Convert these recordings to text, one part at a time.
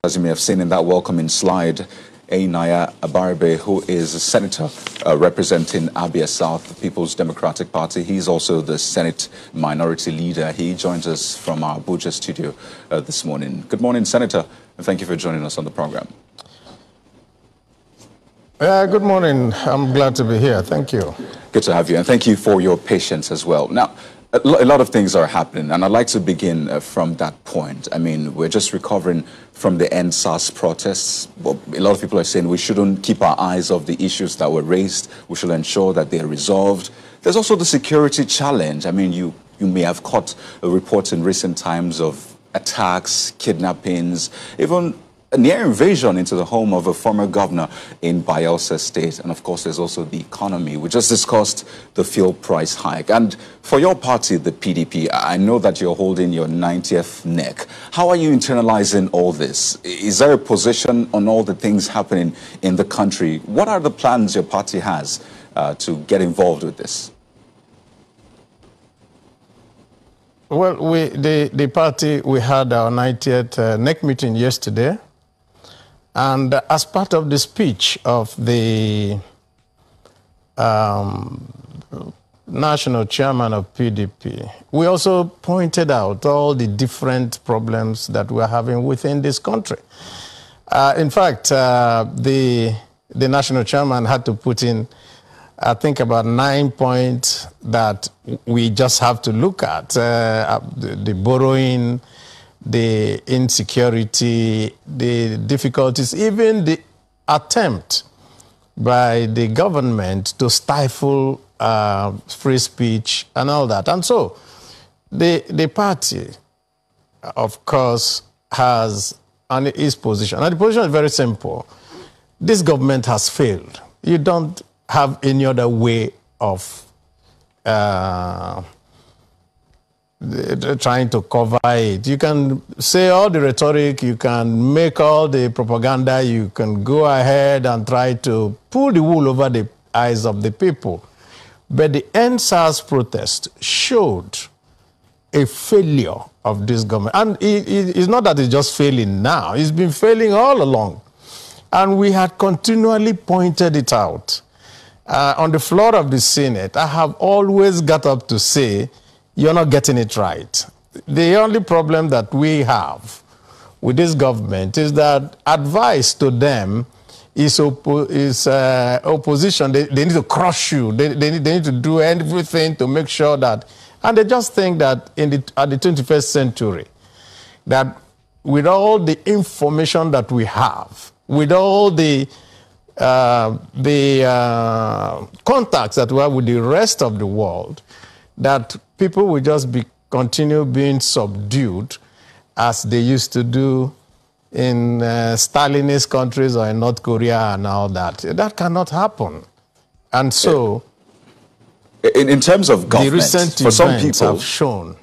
As you may have seen in that welcoming slide, Abaribe, who is a senator representing Abia South, the People's Democratic Party. He's also the Senate Minority Leader. He joins us from our Abuja studio this morning. Good morning, Senator, and thank you for joining us on the program. Good morning. I'm glad to be here. Thank you. Good to have you, and thank you for your patience as well. Now, a lot of things are happening, and I'd like to begin from that point. I mean, we're just recovering from the EndSARS protests. But a lot of people are saying we shouldn't keep our eyes off the issues that were raised. We should ensure that they're resolved. There's also the security challenge. I mean, you may have caught reports in recent times of attacks, kidnappings, even a near invasion into the home of a former governor in Bayelsa State. And of course, there's also the economy. We just discussed the fuel price hike. And for your party, the PDP, I know that you're holding your 90th neck. How are you internalizing all this? Is there a position on all the things happening in the country? What are the plans your party has to get involved with this? Well, the party, we had our 90th NEC meeting yesterday. And as part of the speech of the national chairman of PDP, we also pointed out all the different problems that we're having within this country. In fact, the national chairman had to put in, I think, about 9 points that we just have to look at. The borrowing, the insecurity, the difficulties, even the attempt by the government to stifle free speech and all that. And so the party, of course, has its position. And the position is very simple. This government has failed. You don't have any other way of trying to cover it. You can say all the rhetoric, you can make all the propaganda, you can go ahead and try to pull the wool over the eyes of the people. But the EndSARS protest showed a failure of this government. And it's not that it's just failing now, it's been failing all along. And we had continually pointed it out. On the floor of the Senate, I have always got up to say, you're not getting it right. The only problem that we have with this government is that advice to them is opposition. They need to crush you. They need to do everything to make sure that, and they just think that at the 21st century, that with all the information that we have, with all the contacts that we have with the rest of the world, that people will just continue being subdued as they used to do in Stalinist countries or in North Korea and all that. That cannot happen. And so, in terms of government, the recent for some events people have shown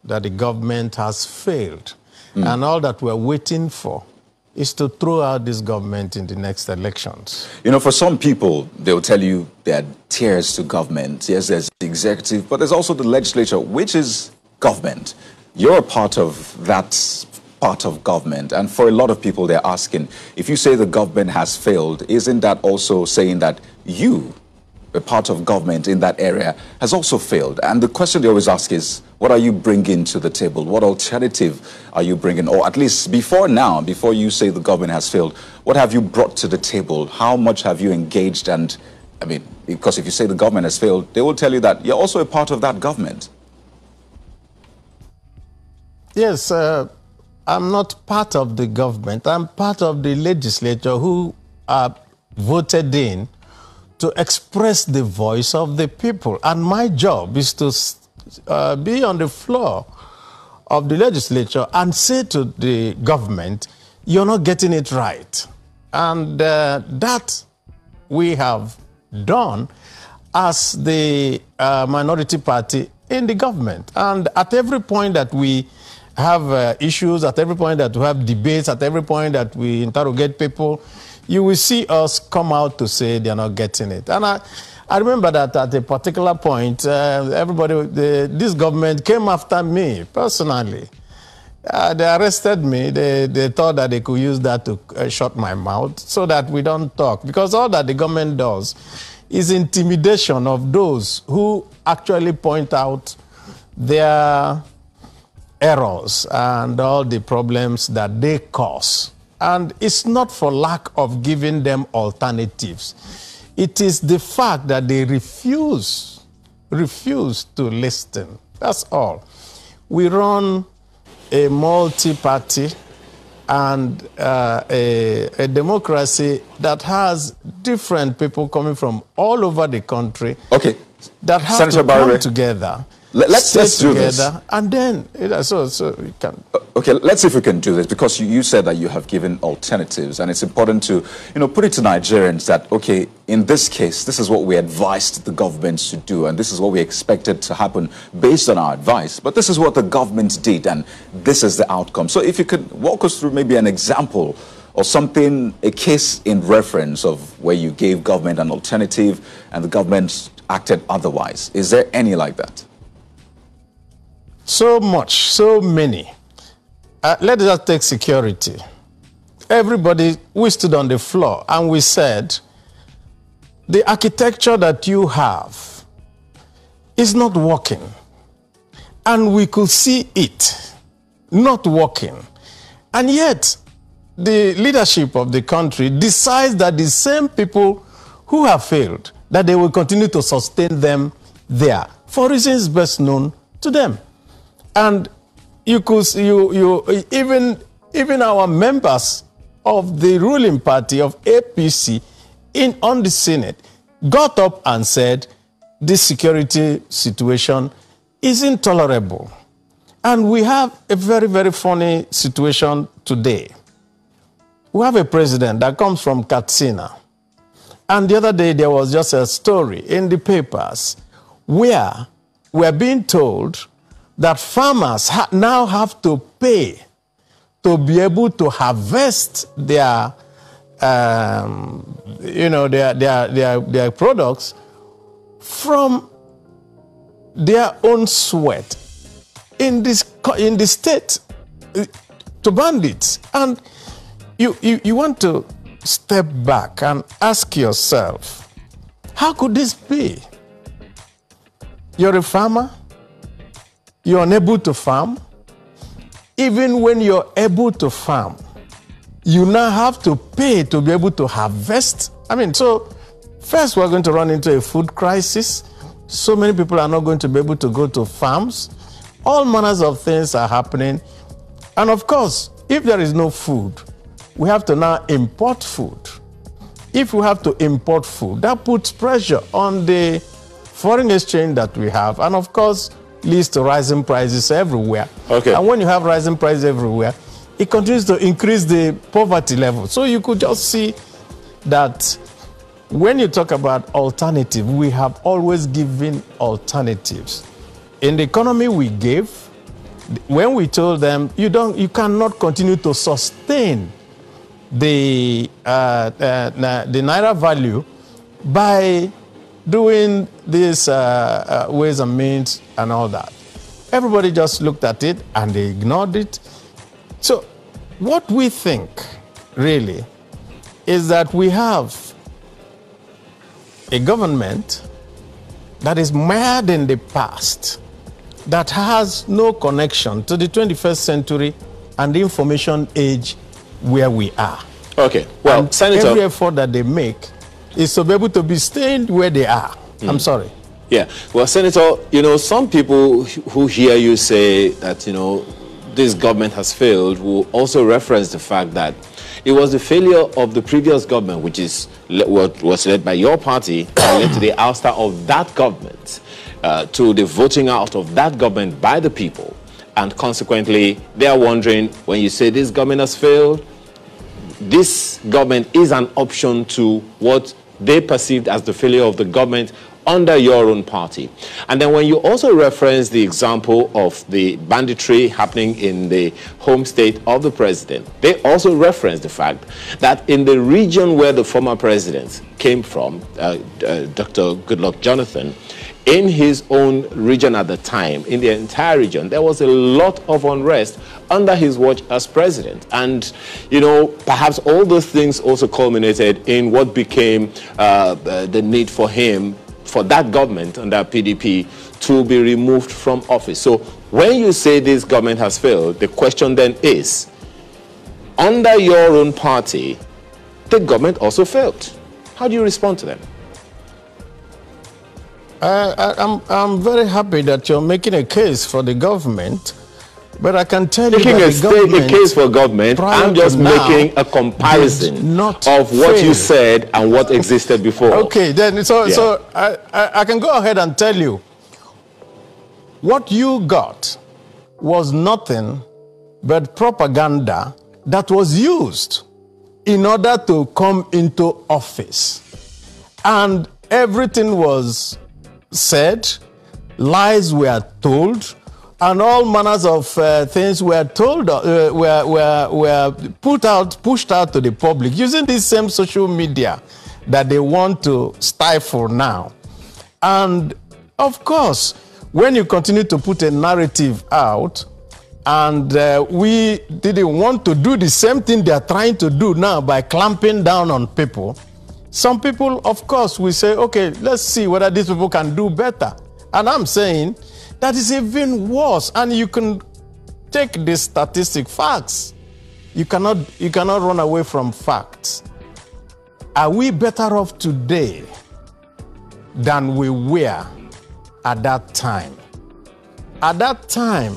that the government has failed. And all that we're waiting for is to throw out this government in the next elections. You know, for some people, they'll tell you there are tiers to government. Yes, there's the executive, but there's also the legislature, which is government. You're a part of that part of government. And for a lot of people, they're asking, if you say the government has failed, isn't that also saying that you, a part of government in that area, has also failed? And the question they always ask is, what are you bringing to the table? What alternative are you bringing? Or at least before you say the government has failed, what have you brought to the table? How much have you engaged? And I mean, because if you say the government has failed, they will tell you that you're also a part of that government. Yes, I'm not part of the government. I'm part of the legislature who are voted in to express the voice of the people. And my job is to be on the floor of the legislature and say to the government, you're not getting it right. And that we have done as the minority party in the government. And at every point that we have issues, at every point that we have debates, at every point that we interrogate people, you will see us come out to say they're not getting it. And I remember that at a particular point, this government came after me personally They arrested me. They thought that they could use that to shut my mouth so that we don't talk. Because all that the government does is intimidation of those who actually point out their errors and all the problems that they cause. And it's not for lack of giving them alternatives. It is the fact that they refuse to listen. That's all. We run a multi-party and a democracy that has different people coming from all over the country. Okay. That have Senator to come Abaribe, together. Let's do this. And then, so we can. Okay, let's see if we can do this, because you said that you have given alternatives, and it's important to, put it to Nigerians that, okay, in this case, this is what we advised the government to do, and this is what we expected to happen based on our advice, but this is what the government did, and this is the outcome. So if you could walk us through maybe an example or something, a case in reference of where you gave government an alternative and the government acted otherwise. Is there any like that? So much, so many. Let us just take security. Everybody, we stood on the floor and we said, the architecture that you have is not working. And we could see it not working. And yet, the leadership of the country decides that the same people who have failed, that they will continue to sustain them there for reasons best known to them. And you could even our members of the ruling party of APC on the Senate got up and said this security situation is intolerable. And we have a very, very funny situation today. We have a president that comes from Katsina. And the other day there was just a story in the papers where we're being told that farmers now have to pay to be able to harvest their, their products from their own sweat in the state to bandits. And you want to step back and ask yourself, how could this be? You're a farmer. You're unable to farm. Even when you're able to farm, you now have to pay to be able to harvest. So first we're going to run into a food crisis. So many people are not going to be able to go to farms. All manners of things are happening. And of course, if there is no food, we have to now import food. If we have to import food, that puts pressure on the foreign exchange that we have. And of course, leads to rising prices everywhere. Okay. And when you have rising prices everywhere, it continues to increase the poverty level. So you could just see that when you talk about alternative, we have always given alternatives. In the economy we gave, when we told them, you cannot continue to sustain the naira value by doing these ways and means and all that. Everybody just looked at it and they ignored it. So what we think really is that we have a government that is mired in the past, that has no connection to the 21st century and the information age where we are. Okay, well, and Senator, every effort that they make is to be able to be staying where they are. I'm sorry. Yeah, well, Senator, some people who hear you say that, this government has failed will also reference the fact that it was the failure of the previous government, which is what was led by your party, that led to the ouster of that government, to the voting out of that government by the people. And consequently, they are wondering, when you say this government has failed, this government is an option to what they perceived as the failure of the government under your own party. And then when you also reference the example of the banditry happening in the home state of the president, they also reference the fact that in the region where the former president came from, Dr. Goodluck Jonathan, in his own region at the time, in the entire region, there was a lot of unrest under his watch as president. And, you know, perhaps all those things also culminated in what became the need for him, for that government under PDP, to be removed from office. So when you say this government has failed, the question then is, under your own party, the government also failed. How do you respond to them? I'm very happy that you're making a case for the government, but I can tell you that a case for government, I'm just making a comparison of what you said and what existed before. Okay, then so I can go ahead and tell you what you got was nothing but propaganda that was used in order to come into office, and everything was said, lies were told, and all manners of things were told, were pushed out to the public using this same social media that they want to stifle now. And of course, when you continue to put a narrative out, and we didn't want to do the same thing they are trying to do now by clamping down on people, some people, of course, will say, okay, let's see whether these people can do better. And I'm saying that is even worse. And you can take the statistic facts. You cannot run away from facts. Are we better off today than we were at that time? At that time,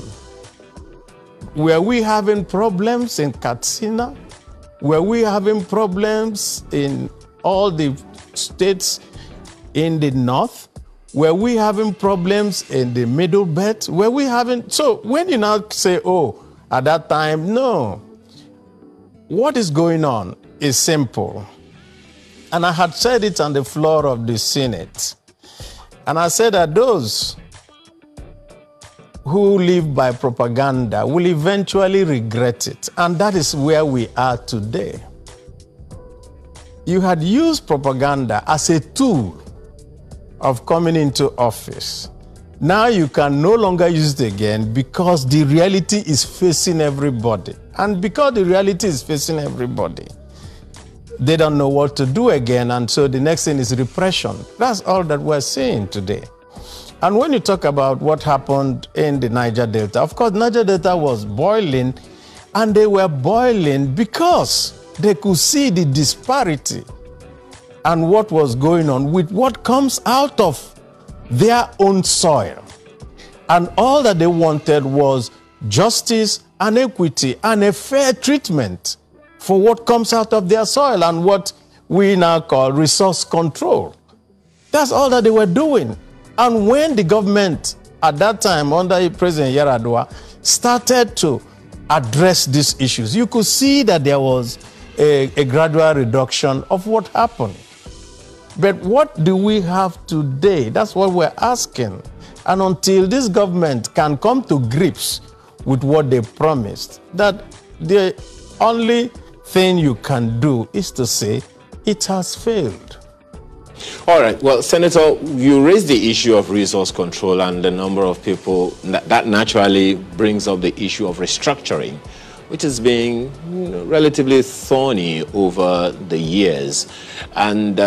were we having problems in Katsina? Were we having problems in all the states in the north? Were we having problems in the middle belt? Were we having... So when you now say, oh, at that time, no. What is going on is simple. And I had said it on the floor of the Senate. And I said that those who live by propaganda will eventually regret it. And that is where we are today. You had used propaganda as a tool of coming into office. Now you can no longer use it again because the reality is facing everybody. And because the reality is facing everybody, they don't know what to do again, and so the next thing is repression. That's all that we're seeing today. And when you talk about what happened in the Niger Delta, of course, Niger Delta was boiling, and they were boiling because they could see the disparity and what was going on with what comes out of their own soil. And all that they wanted was justice and equity and a fair treatment for what comes out of their soil and what we now call resource control. That's all that they were doing. And when the government at that time under President Yar'Adua started to address these issues, you could see that there was a gradual reduction of what happened. But what do we have today? That's what we're asking. And until this government can come to grips with what they promised, that the only thing you can do is to say it has failed. All right. Well, Senator, you raised the issue of resource control and the number of people. That naturally brings up the issue of restructuring, which is being relatively thorny over the years. And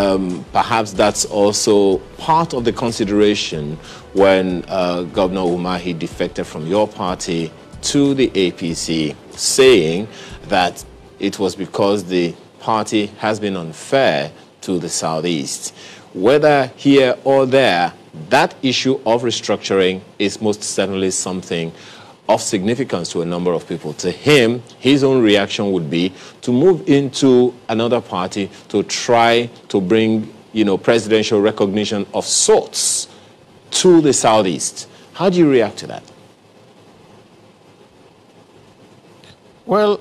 perhaps that's also part of the consideration when Governor Umahi defected from your party to the APC, saying that it was because the party has been unfair to the Southeast. Whether here or there, that issue of restructuring is most certainly something of significance to a number of people. To him, his own reaction would be to move into another party to try to bring, presidential recognition of sorts to the Southeast. How do you react to that? Well,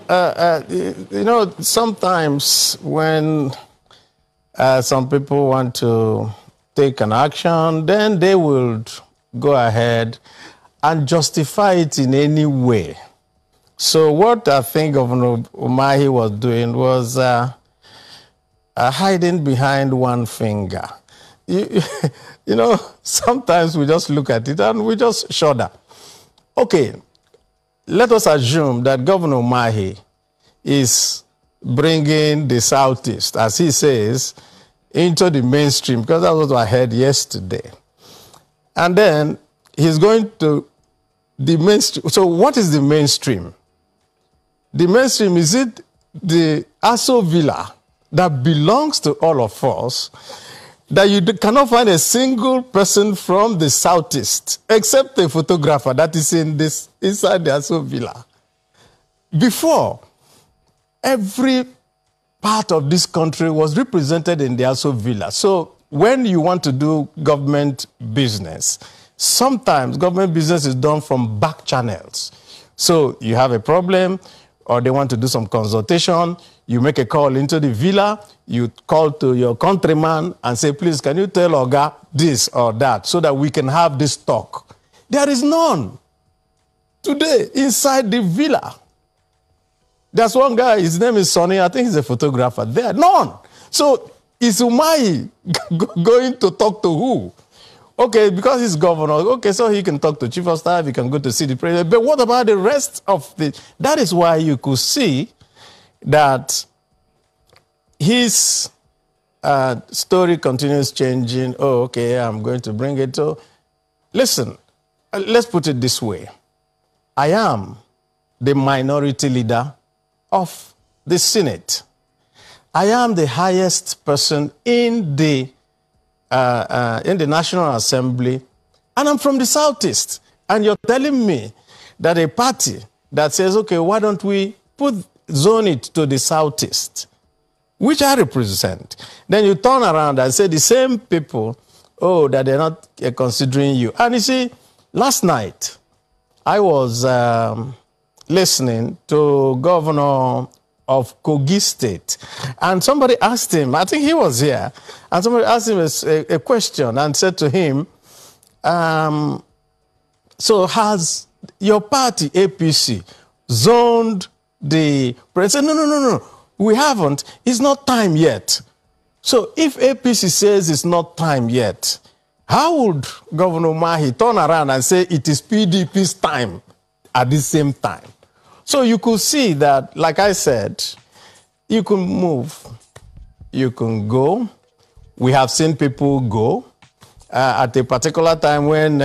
sometimes when some people want to take an action, then they will go ahead and justify it in any way. So what I think Governor Umahi was doing was hiding behind one finger. you know, sometimes we just look at it and we just shudder. Okay, let us assume that Governor Mahi is bringing the Southeast, as he says, into the mainstream, because that's what I heard yesterday. And then he's going to the mainstream. So what is the mainstream? The mainstream, is it the Aso Villa that belongs to all of us, that you cannot find a single person from the Southeast, except a photographer that is inside the Aso Villa? Before, every part of this country was represented in the Aso Villa. So when you want to do government business, sometimes government business is done from back channels. So you have a problem, or they want to do some consultation, you make a call into the villa, you call to your countryman and say, please, can you tell Oga this or that so that we can have this talk? There is none today inside the villa. There's one guy, his name is Sonny, I think he's a photographer there. None. So is Umahi going to talk to who? Okay, because he's governor, okay, so he can talk to chief of staff, he can go to see the president. But what about the rest of the... That is why you could see that his story continues changing. Oh, okay, I'm going to bring it to... Listen, let's put it this way. I am the minority leader of the Senate. I am the highest person in the National Assembly, and I'm from the Southeast. And you're telling me that a party that says, okay, why don't we zone it to the Southeast, which I represent, then you turn around and say the same people, oh, that they're not considering you. And you see, last night, I was listening to Governor of Kogi State, and somebody asked him, I think he was here, and somebody asked him a question and said to him, so has your party, APC, zoned the president? No, we haven't. It's not time yet. So if APC says it's not time yet, how would Governor Mahi turn around and say it is PDP's time at the same time? So you could see that, like I said, you can move, you can go. We have seen people go. At a particular time when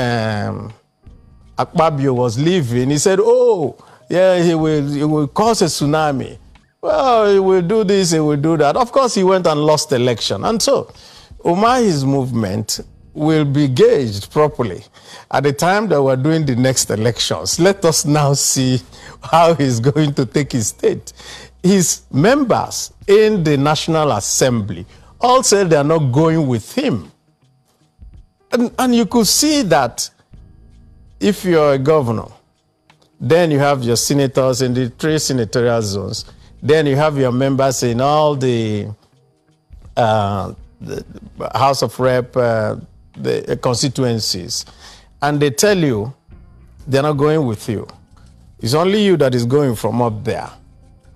Akpabio was leaving, he said, oh, yeah, he will cause a tsunami. Well, he will do this, he will do that. Of course, he went and lost the election. And so, Umahi's movement will be gauged properly at the time that we're doing the next elections. Let us now see how he's going to take his state. His members in the National Assembly all said they're not going with him. And you could see that if you're a governor, then you have your senators in the 3 senatorial zones, then you have your members in all the House of Rep, the constituencies, and they tell you they're not going with you. It's only you that is going from up there.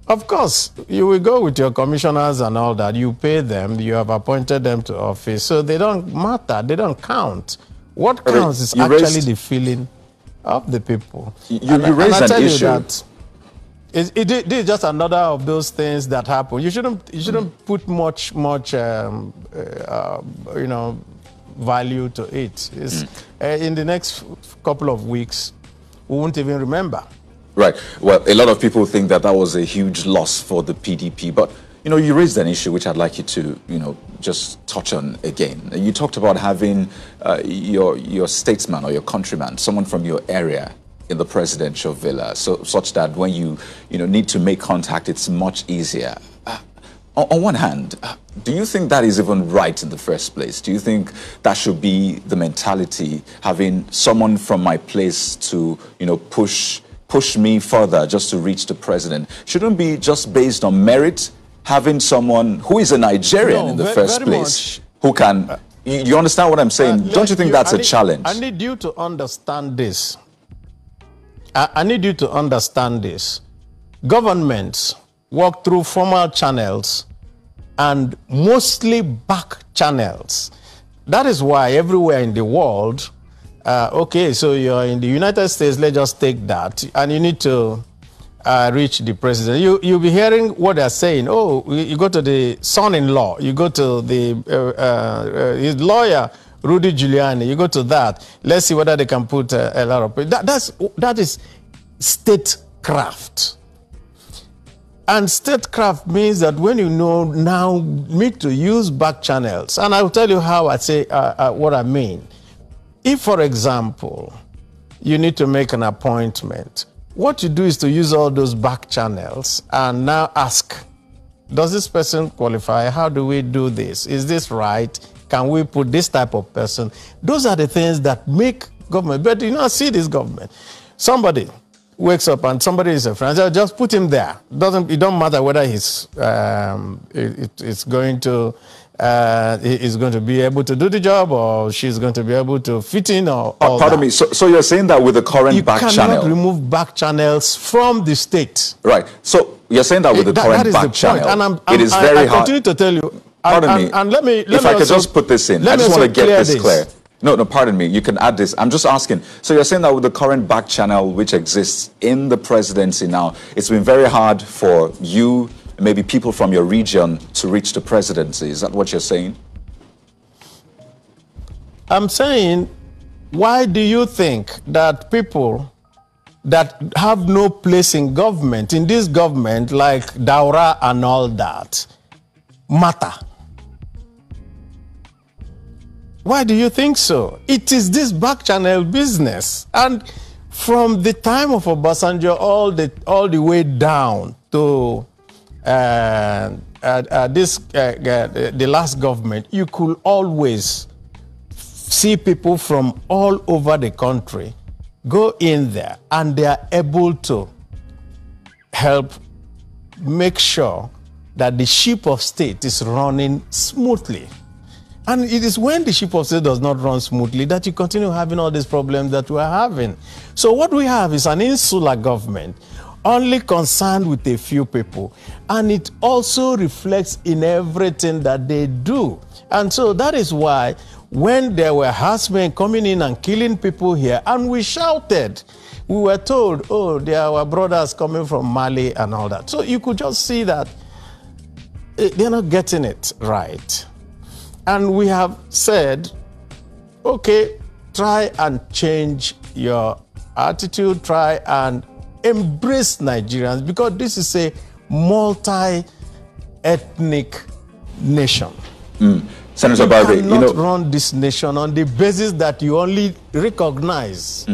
Of course, you will go with your commissioners and all that. You pay them, you have appointed them to office, so they don't matter, they don't count. What counts is actually the feeling of the people. You raised an issue. It is just another of those things that happen. You shouldn't put much value to it. In the next couple of weeks, we won't even remember. Right. Well, a lot of people think that was a huge loss for the PDP, but you raised an issue which I'd like you to just touch on again. You talked about having your statesman or your countryman, someone from your area, in the presidential villa, such that when you need to make contact, it's much easier. On one hand, do you think that is even right in the first place? Do you think that should be the mentality, having someone from my place to push me further just to reach the president? Shouldn't be just based on merit, having someone who is a Nigerian in the first place, who can... You understand what I'm saying? Don't you think that's a challenge? I need you to understand this. I need you to understand this. Governments work through formal channels and mostly back channels. that is why everywhere in the world, okay, so you're in the United States, let's just take that, and you need to reach the president. You'll be hearing what they're saying. Oh, you go to the son-in-law, you go to the his lawyer, Rudy Giuliani, you go to that. Let's see whether they can put a lot of people. That is statecraft. And statecraft means that when you know now need to use back channels, and I'll tell you how I say what I mean. If, for example, you need to make an appointment, what you do is to use all those back channels and now ask, does this person qualify? How do we do this? Is this right? Can we put this type of person? Those are the things that make government. But you know, see this government. Somebody wakes up and somebody is a friend. Just put him there. It don't matter whether he's going to be able to do the job, or she's going to be able to fit in, or pardon me. So you're saying that with the current back channel, you cannot remove back channels from the state. Right. So you're saying that with the current back channel, and it is very hard. I continue to tell you. Pardon me. And let me if I could just put this in, I just want to get this clear. No, pardon me. You can add this. I'm just asking. So you're saying that with the current back channel which exists in the presidency now, it's been very hard for you, maybe people from your region, to reach the presidency. Is that what you're saying? I'm saying, why do you think that people that have no place in government, in this government, like Daura and all that, matter? Why do you think so? It is this back channel business. And from the time of Obasanjo all the way down to the last government, you could always see people from all over the country go in there, and they are able to help make sure that the ship of state is running smoothly. And it is when the ship of state does not run smoothly that you continue having all these problems that we are having. So what we have is an insular government, only concerned with a few people. And it also reflects in everything that they do. And so that is why when there were herdsmen coming in and killing people here, and we shouted, we were told, oh, they are our brothers coming from Mali and all that. So you could just see that they're not getting it right. And we have said, okay, try and change your attitude, try and embrace Nigerians, because this is a multi-ethnic nation. Senator Abaribe, you cannot run this nation on the basis that you only recognize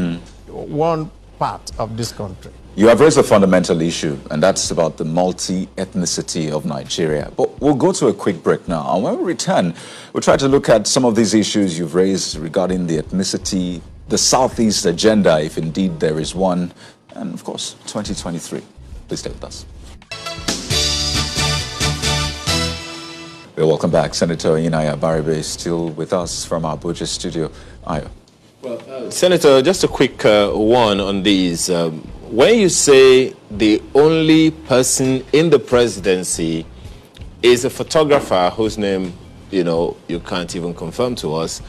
one part of this country. You have raised a fundamental issue, and that's about the multi-ethnicity of Nigeria. But we'll go to a quick break now. And when we return, we'll try to look at some of these issues you've raised regarding the ethnicity, the Southeast agenda, if indeed there is one, and of course, 2023. Please stay with us. Well, welcome back. Senator Abaribe is still with us from our Abuja studio. Ayo. Well, Senator, just a quick one on these. When you say the only person in the presidency is a photographer whose name, you can't even confirm to us,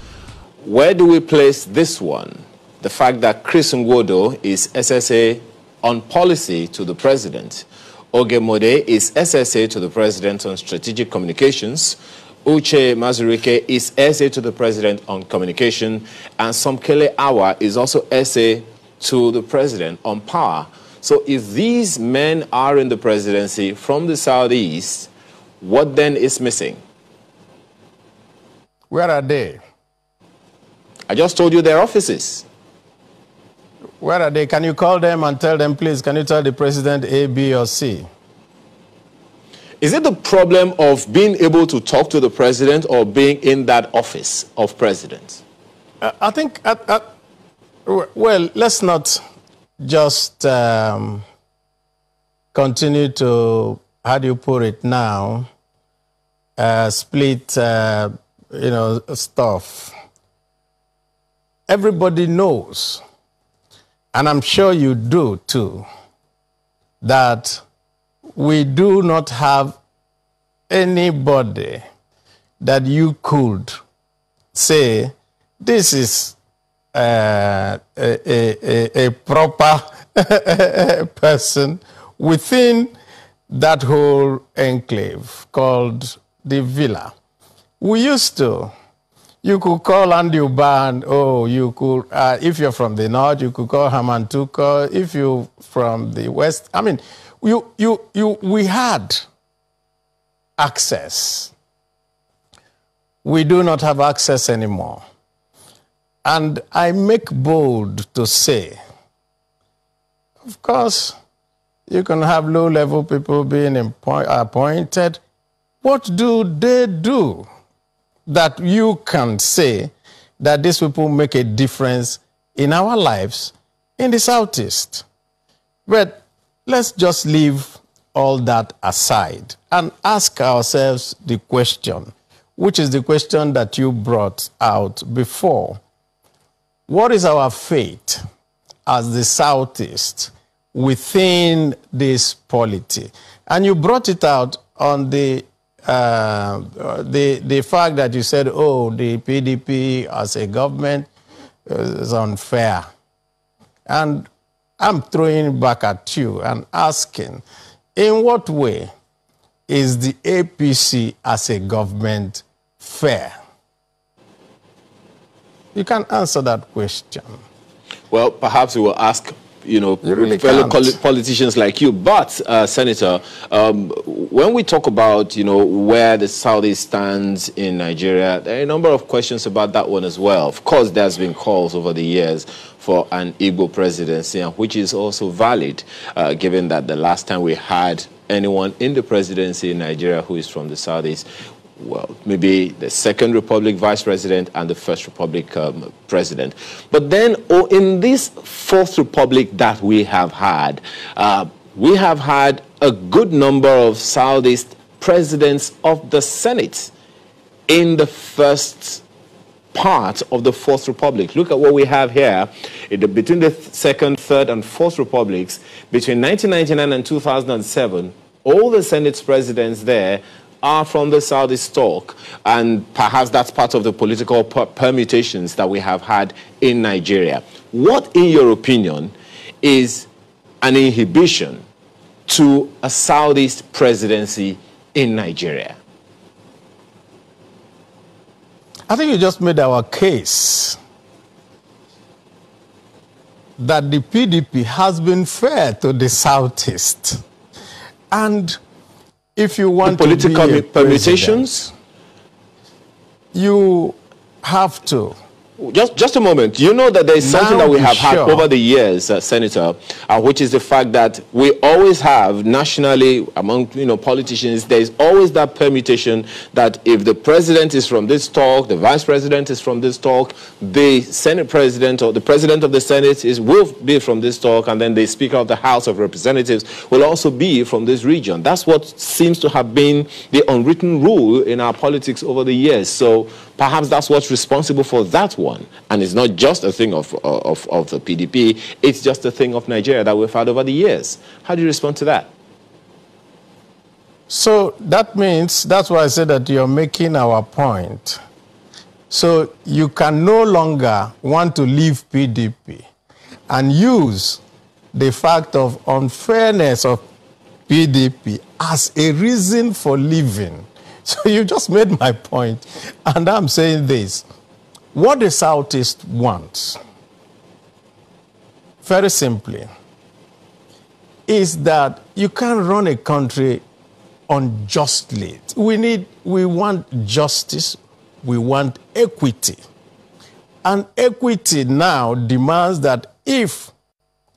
where do we place this one? The fact that Chris Nwodo is SSA on policy to the president. Oge Mode is SSA to the president on strategic communications. Uche Mazurike is SA to the president on communication. And Somkele Awa is also SA to the president on power. So if these men are in the presidency from the Southeast, what then is missing? Where are they? I just told you their offices. Where are they? Can you call them and tell them, please, can you tell the president A, B, or C? Is it the problem of being able to talk to the president or being in that office of president? I think, well, let's not just continue to, how do you put it now, split, stuff. Everybody knows, and I'm sure you do too, that we do not have anybody that you could say this is a proper person within that whole enclave called the villa. We used to, you could call Andy Uban, oh, you could, if you're from the north, you could call Haman Tuko. If you're from the west, I mean, we had access. We do not have access anymore. And I make bold to say, of course, you can have low-level people being appointed. What do they do that you can say that these people make a difference in our lives in the Southeast? But let's just leave all that aside and ask ourselves the question, which is the question that you brought out before. What is our fate as the Southeast within this polity? And you brought it out on the fact that you said, oh, the PDP as a government is unfair. And I'm throwing back at you and asking, in what way is the APC as a government fair? You can answer that question. Well, perhaps we will ask, fellow politicians like you. But, Senator, when we talk about, where the Southeast stands in Nigeria, there are a number of questions about that one as well. Of course, there's been calls over the years for an Igbo presidency, which is also valid, given that the last time we had anyone in the presidency in Nigeria who is from the Southeast, well, maybe the Second Republic Vice President and the First Republic President. But then in this Fourth Republic that we have had a good number of Southeast presidents of the Senate in the first part of the Fourth Republic. Look at what we have here. Between the Second, Third, and Fourth Republics, between 1999 and 2007, all the Senate presidents there are from the Southeast stock, and perhaps that's part of the political permutations that we have had in Nigeria. What, in your opinion, is an inhibition to a Southeast presidency in Nigeria? I think you just made our case that the PDP has been fair to the Southeast. And if you want the political to be permutations, you have to. Just a moment. You know that there is something that we have had over the years, Senator, which is the fact that we always have nationally among politicians. There is always that permutation that if the president is from this talk, the vice president is from this talk, the Senate president or the president of the Senate will be from this talk, and then the Speaker of the House of Representatives will also be from this region. That's what seems to have been the unwritten rule in our politics over the years. So perhaps that's what's responsible for that one. And it's not just a thing of the PDP, it's just a thing of Nigeria that we've had over the years. How do you respond to that? So that means, that's why I said that you're making our point. So you can no longer want to leave PDP and use the fact of unfairness of PDP as a reason for leaving. So you just made my point, and I'm saying this. What the Southeast wants, very simply, is that you can't run a country unjustly. We want justice, we want equity. And equity now demands that if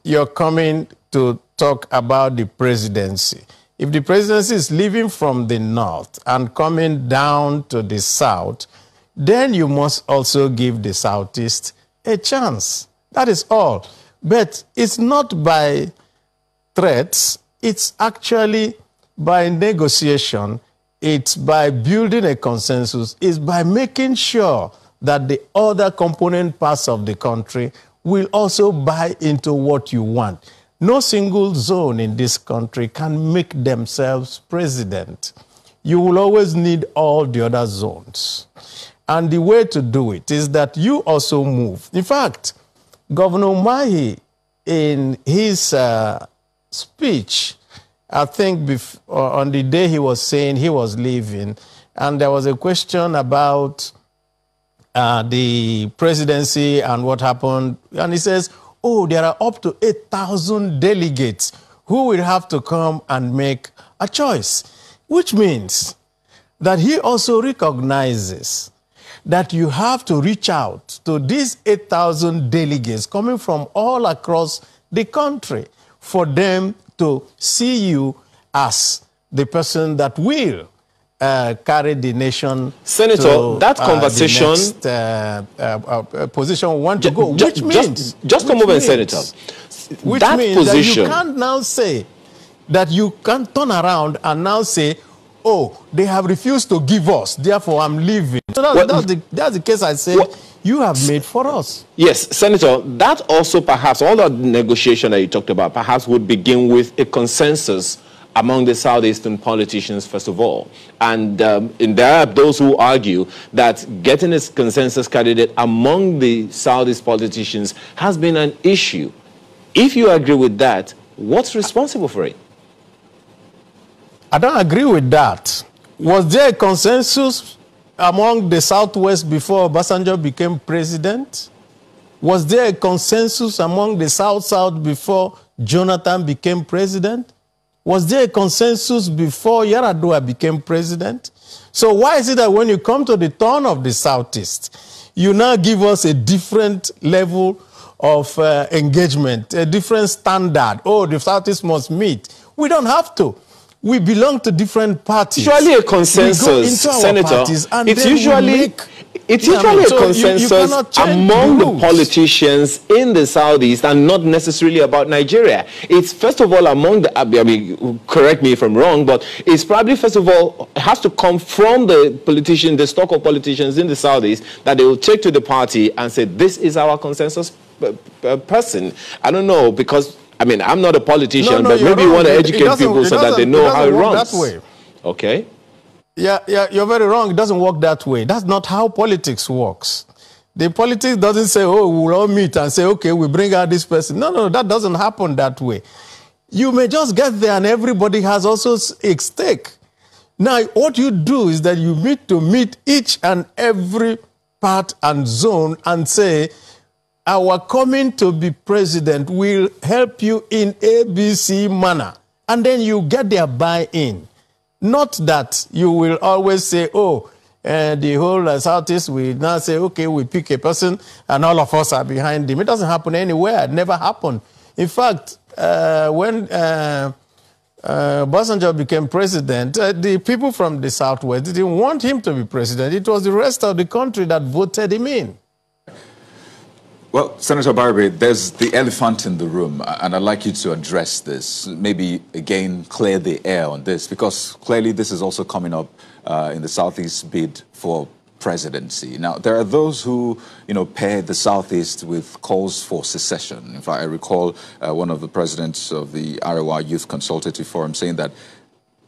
you're coming to talk about the presidency, if the presidency is leaving from the north and coming down to the south, then you must also give the Southeast a chance. That is all. But it's not by threats. It's actually by negotiation. It's by building a consensus. It's by making sure that the other component parts of the country will also buy into what you want. No single zone in this country can make themselves president. You will always need all the other zones. And the way to do it is that you also move. In fact, Governor Mahi, in his speech, I think on the day he was saying he was leaving, and there was a question about the presidency and what happened, and he says, oh, there are up to 8,000 delegates who will have to come and make a choice, which means that he also recognizes that you have to reach out to these 8,000 delegates coming from all across the country for them to see you as the person that will carry the nation. Senator, to, that conversation, the next, position we want to go, which means just a moment, Senator. Which that means position, that you can't now say that you can't turn around and now say, oh, they have refused to give us, therefore I'm leaving. So that's the case I say you have made for us. Yes, Senator, that also perhaps, all the negotiation that you talked about, perhaps would begin with a consensus among the southeastern politicians, first of all. And there are those who argue that getting a consensus candidate among the southeast politicians has been an issue. If you agree with that, what's responsible for it? I don't agree with that. Was there a consensus among the Southwest before Obasanjo became president? Was there a consensus among the South-South before Jonathan became president? Was there a consensus before Yar'Adua became president? So why is it that when you come to the turn of the Southeast, you now give us a different level of engagement, a different standard? Oh, the Southeast must meet. We don't have to. We belong to different parties. Usually a consensus, Senator. It's usually a consensus among the politicians in the Southeast and not necessarily about Nigeria. It's first of all among the, I mean, correct me if I'm wrong, but it's probably first of all, it has to come from the politician, the stock of politicians in the Southeast that they will take to the party and say, this is our consensus person. I don't know, because I mean, I'm not a politician, but maybe you want to educate people so that they know how it runs. That way. Okay. Yeah, you're very wrong. It doesn't work that way. That's not how politics works. The politics doesn't say, oh, we'll all meet and say, okay, we bring out this person. No, that doesn't happen that way. You may just get there and everybody has also a stake. Now, what you do is that you meet each and every part and zone and say, our coming to be president will help you in ABC manner. And then you get their buy-in. Not that you will always say, oh, the whole Southeast will now say, okay, we pick a person and all of us are behind him. It doesn't happen anywhere. It never happened. In fact, when Obasanjo became president, the people from the Southwest didn't want him to be president. It was the rest of the country that voted him in. Well, Senator Abaribe, there's the elephant in the room, and I'd like you to address this. Maybe, again, clear the air on this, because clearly this is also coming up in the Southeast bid for presidency. Now, there are those who, pair the Southeast with calls for secession. In fact, I recall one of the presidents of the Arewa Youth Consultative Forum saying that,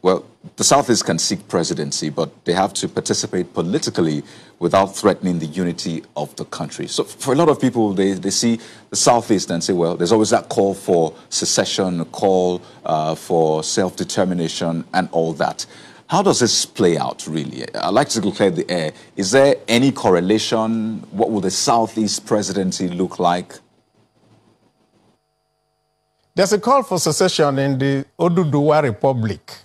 well, the Southeast can seek presidency, but they have to participate politically without threatening the unity of the country. So for a lot of people, they see the Southeast and say, well, there's always that call for secession, a call for self-determination and all that. How does this play out, really? I'd like to clear the air. Is there any correlation? What will the Southeast presidency look like? There's a call for secession in the Oduduwa Republic.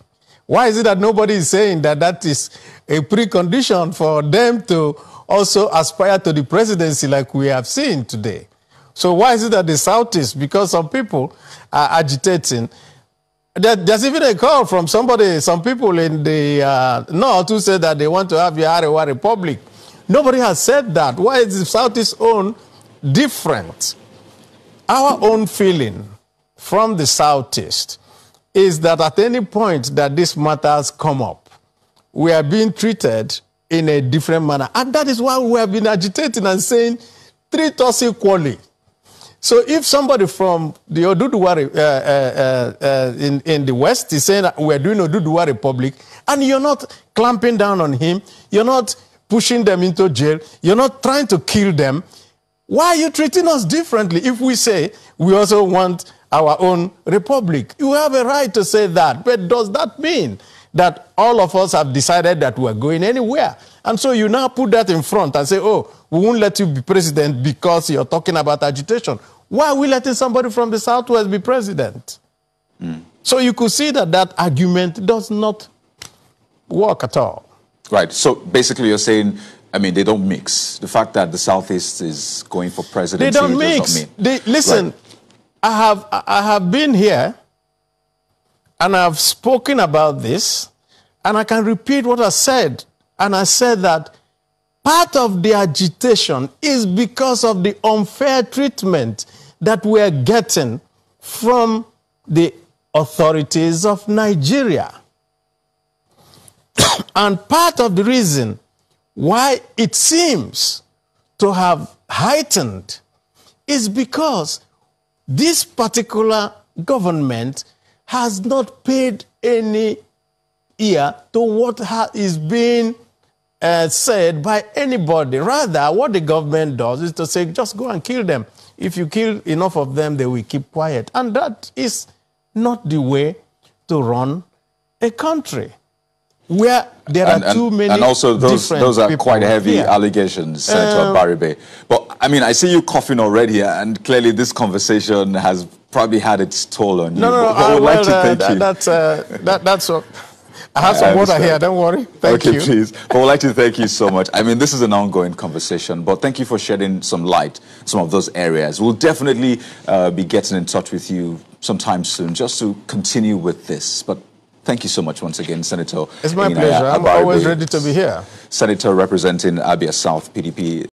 Why is it that nobody is saying that that is a precondition for them to also aspire to the presidency like we have seen today? So why is it that the Southeast, because some people are agitating, there's even a call from some people in the North who said that they want to have the Arewa Republic. Nobody has said that. Why is the Southeast own different? Our own feeling from the Southeast is that at any point that these matters come up, we are being treated in a different manner. And that is why we have been agitating and saying, treat us equally. So if somebody from the Oduduwa in the West is saying that we're doing Oduduwa Republic, and you're not clamping down on him, you're not pushing them into jail. You're not trying to kill them. Why are you treating us differently if we say we also want our own republic? You have a right to say that. But does that mean that all of us have decided that we're going anywhere? And so you now put that in front and say, oh, we won't let you be president because you're talking about agitation. Why are we letting somebody from the Southwest be president? So you could see that that argument does not work at all. Right. So basically you're saying, I mean, they don't mix. The fact that the Southeast is going for presidency they don't mix. Does not mean. Listen, right. I have been here and I've spoken about this, and I can repeat what I said. And I said that part of the agitation is because of the unfair treatment that we're getting from the authorities of Nigeria. And part of the reason why it seems to have heightened is because this particular government has not paid any ear to what is being said by anybody. Rather, what the government does is to say, just go and kill them. If you kill enough of them, they will keep quiet. And that is not the way to run a country where there are too many. And also, those are quite heavy allegations, Senator Abaribe. But I mean, I see you coughing already, and clearly this conversation has probably had its toll on you. I would like to thank you. That's all. I have some water here, don't worry. Thank you. Okay, please. But I would like to thank you so much. I mean, this is an ongoing conversation, but thank you for shedding some light, some of those areas. We'll definitely be getting in touch with you sometime soon just to continue with this. But thank you so much once again, Senator. It's my pleasure. I'm always ready to be here. Senator representing Abia South, PDP.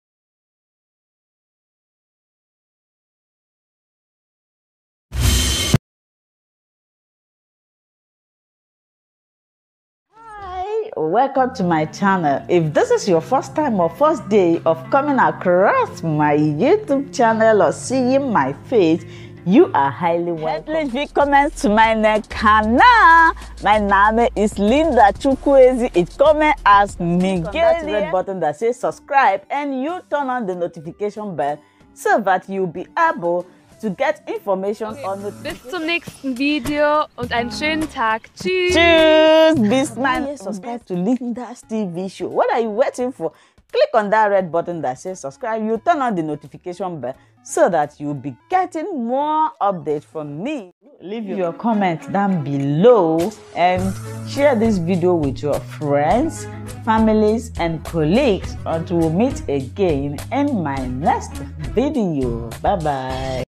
Welcome to my channel. If this is your first time or first day of coming across my YouTube channel or seeing my face, you are highly welcome. Herzlich willkommen zu meinem Kanal. My name is Linda Chukwuezi. It comes as Miguel. That red button that says subscribe, and you turn on the notification bell so that you'll be able to get information on the. Bis zum nächsten Video und einen schönen Tag. Tschüss. Tschüss. Bis man subscribe to Linda's TV show. What are you waiting for? Click on that red button that says subscribe. You turn on the notification bell so that you'll be getting more updates from me. Leave your comment down below and share this video with your friends, families, and colleagues until we meet again in my next video. Bye bye.